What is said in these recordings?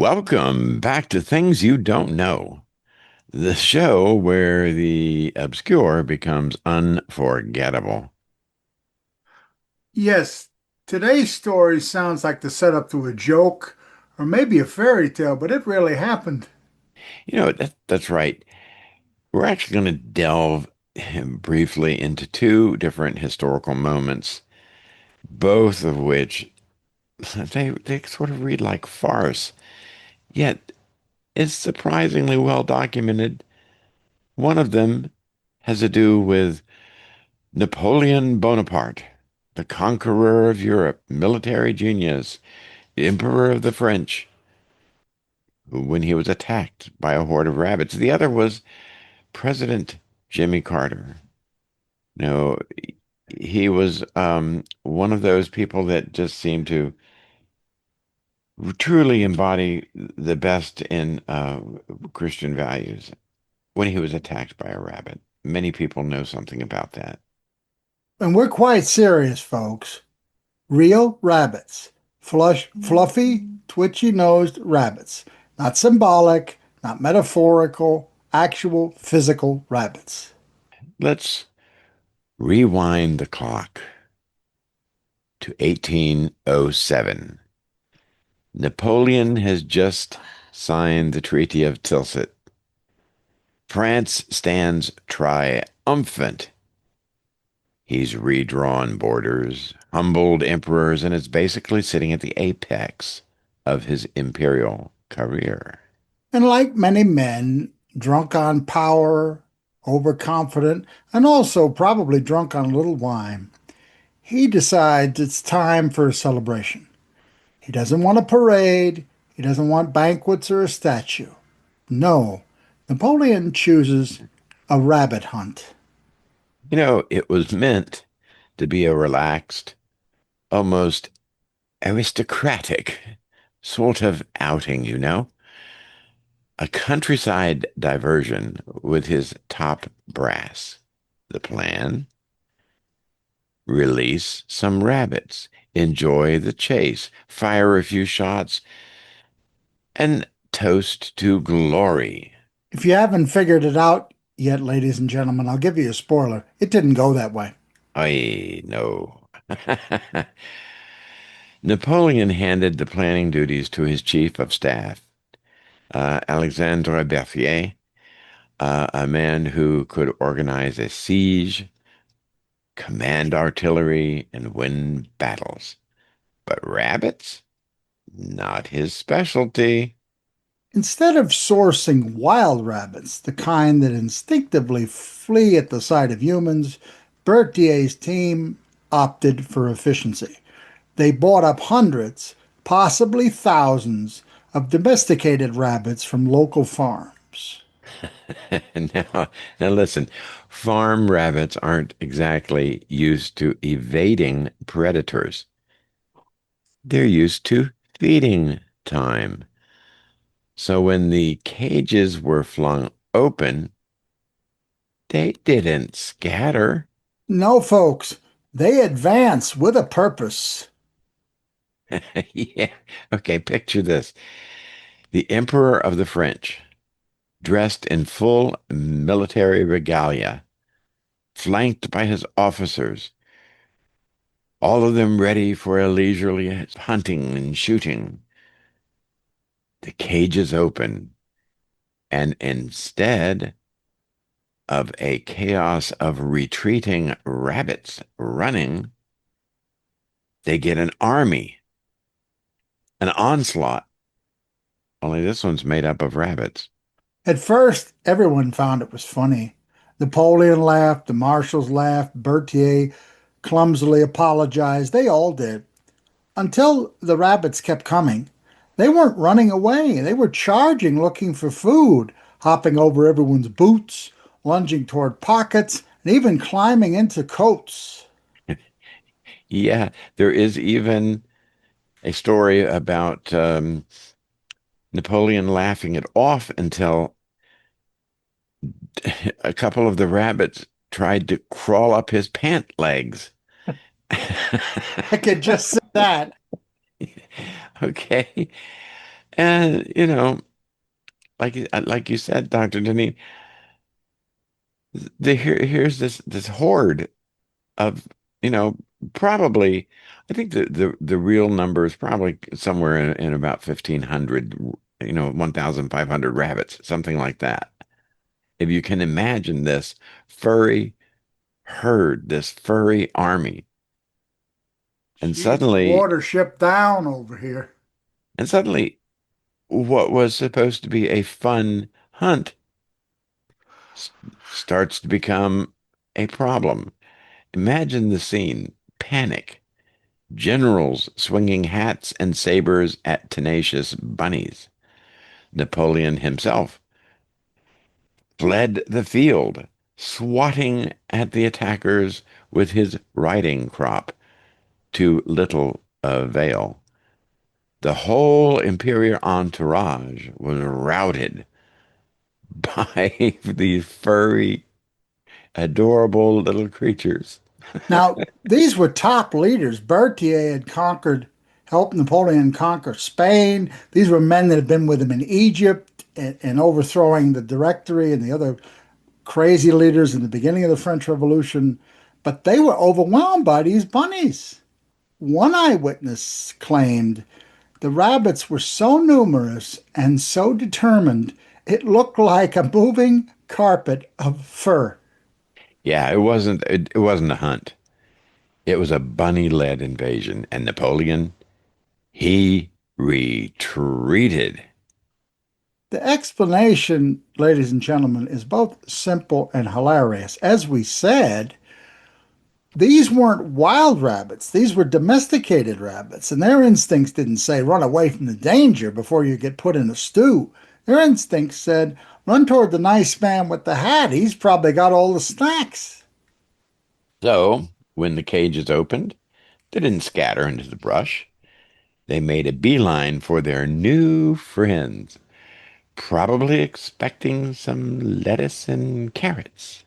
Welcome back to Things You Don't Know, the show where the obscure becomes unforgettable. Yes, today's story sounds like the setup to a joke or maybe a fairy tale, but it really happened. That's right. We're actually going to delve briefly into two different historical moments, both of which they sort of read like farce, yet it's surprisingly well documented. One of them has to do with Napoleon Bonaparte, the conqueror of Europe, military genius, the emperor of the French, when he was attacked by a horde of rabbits. The other was President Jimmy Carter. No, he was one of those people that just seemed to truly embody the best in Christian values when he was attacked by a rabbit. Many people know something about that. And we're quite serious, folks. Real rabbits. Fluffy, twitchy-nosed rabbits. Not symbolic, not metaphorical, actual physical rabbits. Let's rewind the clock to 1807. Napoleon has just signed the Treaty of Tilsit. France stands triumphant. He's redrawn borders, humbled emperors, and is basically sitting at the apex of his imperial career. And like many men, drunk on power, overconfident, and also probably drunk on a little wine, he decides it's time for a celebration. He doesn't want a parade. He doesn't want banquets or a statue. No, Napoleon chooses a rabbit hunt. It was meant to be a relaxed, almost aristocratic sort of outing. A countryside diversion with his top brass. The plan? Release some rabbits, enjoy the chase, fire a few shots, and toast to glory. If you haven't figured it out yet, ladies and gentlemen, I'll give you a spoiler. It didn't go that way. I know. Napoleon handed the planning duties to his chief of staff, Alexandre Berthier, a man who could organize a siege, command artillery, and win battles. But rabbits? Not his specialty. Instead of sourcing wild rabbits, the kind that instinctively flee at the sight of humans, Berthier's team opted for efficiency. They bought up hundreds, possibly thousands, of domesticated rabbits from local farms. Now, now listen, farm rabbits aren't exactly used to evading predators. They're used to feeding time. So when the cages were flung open, they didn't scatter. No, folks, they advance with a purpose. Yeah. Okay, picture this. The Emperor of the French, dressed in full military regalia, flanked by his officers, all of them ready for a leisurely hunting and shooting. The cage is open, and instead of a chaos of retreating rabbits running, they get an army, an onslaught. Only this one's made up of rabbits. At first, everyone found it was funny. Napoleon laughed, the marshals laughed, Berthier clumsily apologized. They all did. Until the rabbits kept coming. They weren't running away. They were charging, looking for food, hopping over everyone's boots, lunging toward pockets, and even climbing into coats. Yeah, there is even a story about Napoleon laughing it off until a couple of the rabbits tried to crawl up his pant legs. I could just say that. Okay. And, like you said, Dr. Denny, here's this horde of, you know, probably, I think the real number is probably somewhere in about 1,500, 1,500 rabbits, something like that. If you can imagine this furry herd, this furry army, and Jeez, suddenly, watership down over here. and suddenly, what was supposed to be a fun hunt s- starts to become a problem. Imagine the scene: panic, generals swinging hats and sabers at tenacious bunnies. Napoleon himself fled the field, swatting at the attackers with his riding crop to little avail. The whole Imperial entourage was routed by these furry, adorable little creatures. Now, these were top leaders. Berthier had conquered, helped Napoleon conquer Spain. These were men that had been with him in Egypt and overthrowing the Directory and the other crazy leaders in the beginning of the French Revolution. But they were overwhelmed by these bunnies. One eyewitness claimed the rabbits were so numerous and so determined, it looked like a moving carpet of fur. Yeah, it wasn't a hunt. It was a bunny-led invasion, and Napoleon, he retreated. The explanation, ladies and gentlemen, is both simple and hilarious. As we said, these weren't wild rabbits, these were domesticated rabbits, and their instincts didn't say run away from the danger before you get put in a stew. Their instincts said run toward the nice man with the hat, he's probably got all the snacks. So, when the cages opened, they didn't scatter into the brush. They made a beeline for their new friends, probably expecting some lettuce and carrots.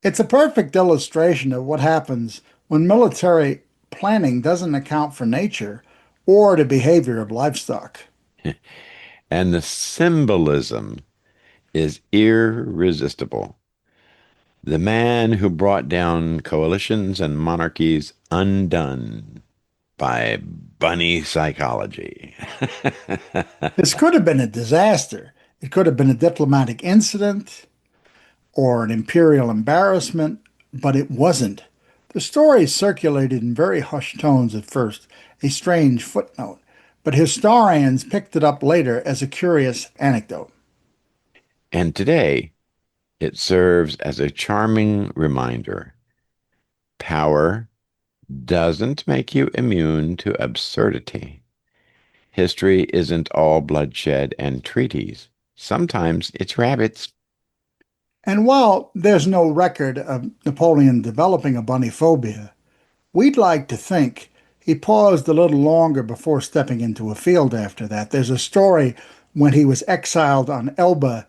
It's a perfect illustration of what happens when military planning doesn't account for nature or the behavior of livestock. And the symbolism is irresistible. The man who brought down coalitions and monarchies undone by bunny psychology. This could have been a disaster. It could have been a diplomatic incident or an imperial embarrassment, but it wasn't. The story circulated in very hushed tones at first, a strange footnote, but historians picked it up later as a curious anecdote. And today, it serves as a charming reminder. Power doesn't make you immune to absurdity. History isn't all bloodshed and treaties. Sometimes it's rabbits. And while there's no record of Napoleon developing a bunny phobia, we'd like to think he paused a little longer before stepping into a field after that. There's a story when he was exiled on Elba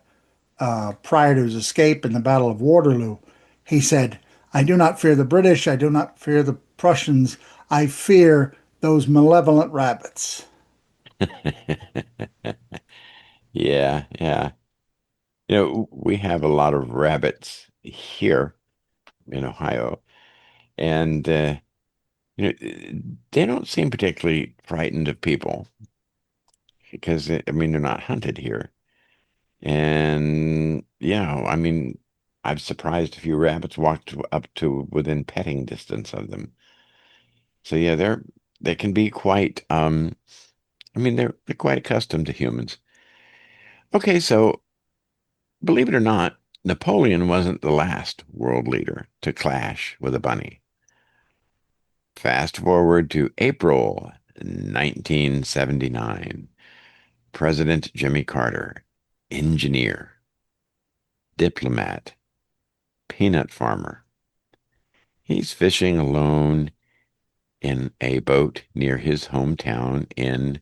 prior to his escape in the Battle of Waterloo. He said, I do not fear the British, I do not fear the Prussians, I fear those malevolent rabbits. Yeah, yeah. We have a lot of rabbits here in Ohio, and they don't seem particularly frightened of people because I mean they're not hunted here. And I mean I've surprised a few rabbits walked up to within petting distance of them. So yeah, they can be quite I mean they're quite accustomed to humans. Okay, so believe it or not, Napoleon wasn't the last world leader to clash with a bunny. Fast forward to April 1979. President Jimmy Carter, engineer, diplomat, peanut farmer. He's fishing alone in a boat near his hometown in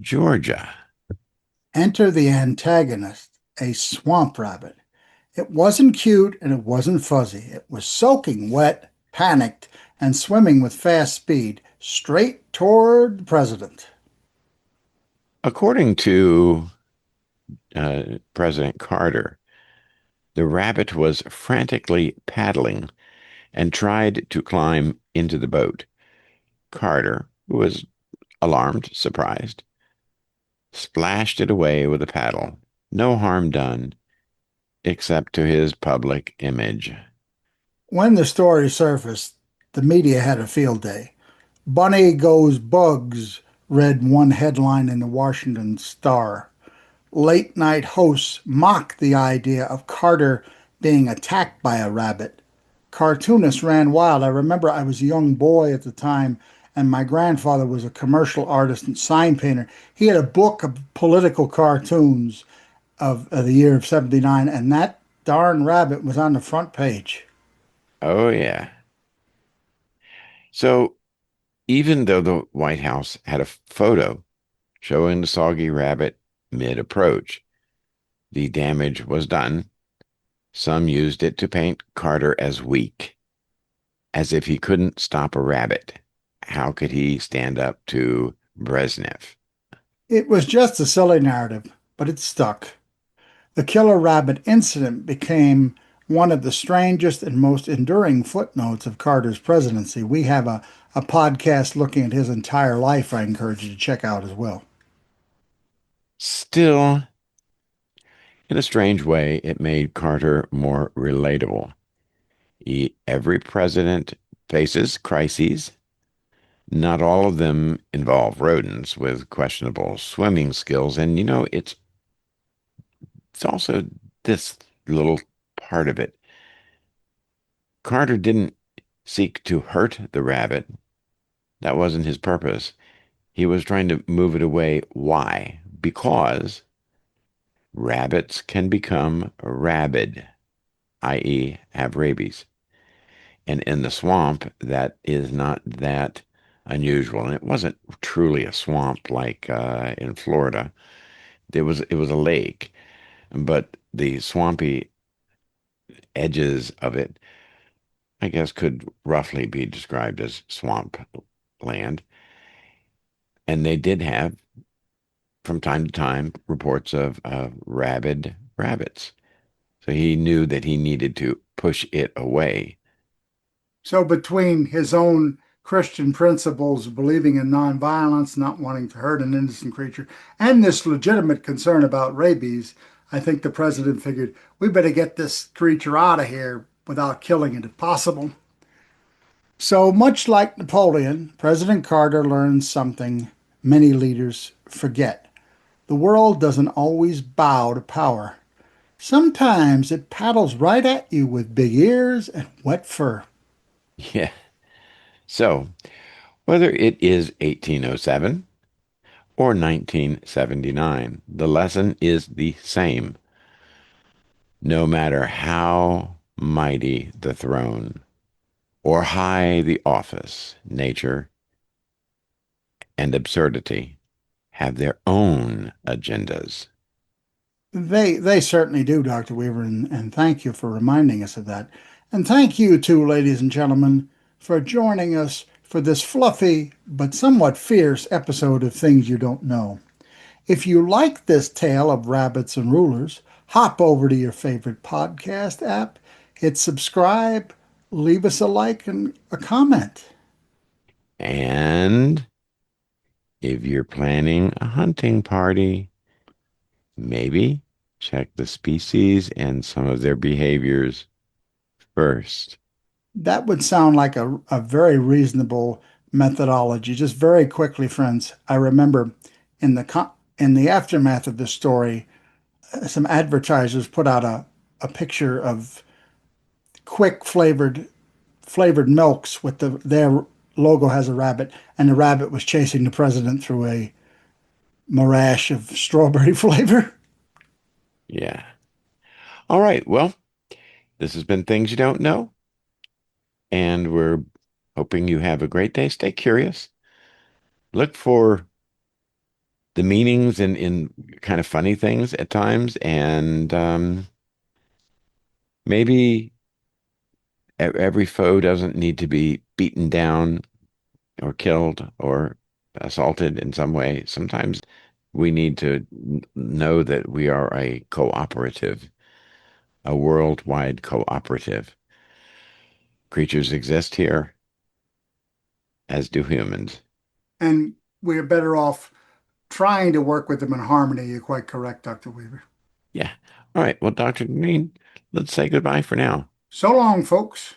Georgia. Enter the antagonist, a swamp rabbit. It wasn't cute and it wasn't fuzzy. It was soaking wet, panicked, and swimming with fast speed straight toward the president. According to President Carter, the rabbit was frantically paddling and tried to climb into the boat. Carter, who was alarmed, surprised, splashed it away with a paddle. No harm done, except to his public image. When the story surfaced, the media had a field day. Bunny goes bugs, read one headline in the Washington Star. Late night hosts mocked the idea of Carter being attacked by a rabbit. Cartoonists ran wild. I remember I was a young boy at the time, and my grandfather was a commercial artist and sign painter. He had a book of political cartoons of the year of 79, and that darn rabbit was on the front page. Oh, yeah. So even though the White House had a photo showing the soggy rabbit mid approach, the damage was done. Some used it to paint Carter as weak, as if he couldn't stop a rabbit. How could he stand up to Brezhnev? It was just a silly narrative, but it stuck. The killer rabbit incident became one of the strangest and most enduring footnotes of Carter's presidency. We have a podcast looking at his entire life I encourage you to check out as well. Still, in a strange way, it made Carter more relatable. Every president faces crises. Not all of them involve rodents with questionable swimming skills. And it's also this little part of it. Carter didn't seek to hurt the rabbit. That wasn't his purpose. He was trying to move it away. Why? Because rabbits can become rabid, i.e., have rabies. And in the swamp, that is not that unusual. And it wasn't truly a swamp like in Florida. It was a lake, but the swampy edges of it, I guess, could roughly be described as swamp land. And they did have, from time to time, reports of rabid rabbits. So he knew that he needed to push it away. So, between his own Christian principles, believing in nonviolence, not wanting to hurt an innocent creature, and this legitimate concern about rabies, I think the president figured we better get this creature out of here without killing it if possible. So, much like Napoleon, President Carter learned something many leaders forget. The world doesn't always bow to power. Sometimes it paddles right at you with big ears and wet fur. Yeah. So whether it is 1807 or 1979, the lesson is the same. No matter how mighty the throne or high the office, nature and absurdity have their own agendas. They certainly do, Dr. Weaver, and thank you for reminding us of that. And thank you too, ladies and gentlemen, for joining us for this fluffy but somewhat fierce episode of Things You Don't Know. If you like this tale of rabbits and rulers, hop over to your favorite podcast app, hit subscribe, leave us a like and a comment. And if you're planning a hunting party, maybe check the species and some of their behaviors first. That would sound like a very reasonable methodology. Just very quickly, friends, I remember in in the aftermath of this story, some advertisers put out a picture of quick flavored milks with their logo has a rabbit, and the rabbit was chasing the president through a morass of strawberry flavor. Yeah. All right. Well, this has been Things You Don't Know, and we're hoping you have a great day. Stay curious. Look for the meanings in kind of funny things at times, and maybe every foe doesn't need to be beaten down or killed or assaulted in some way. Sometimes We need to know that we are a cooperative, a worldwide cooperative. Creatures exist here, as do humans. And we're better off trying to work with them in harmony. You're quite correct, Dr. Weaver. Yeah. All right. Well, Dr. Green, let's say goodbye for now. So long, folks.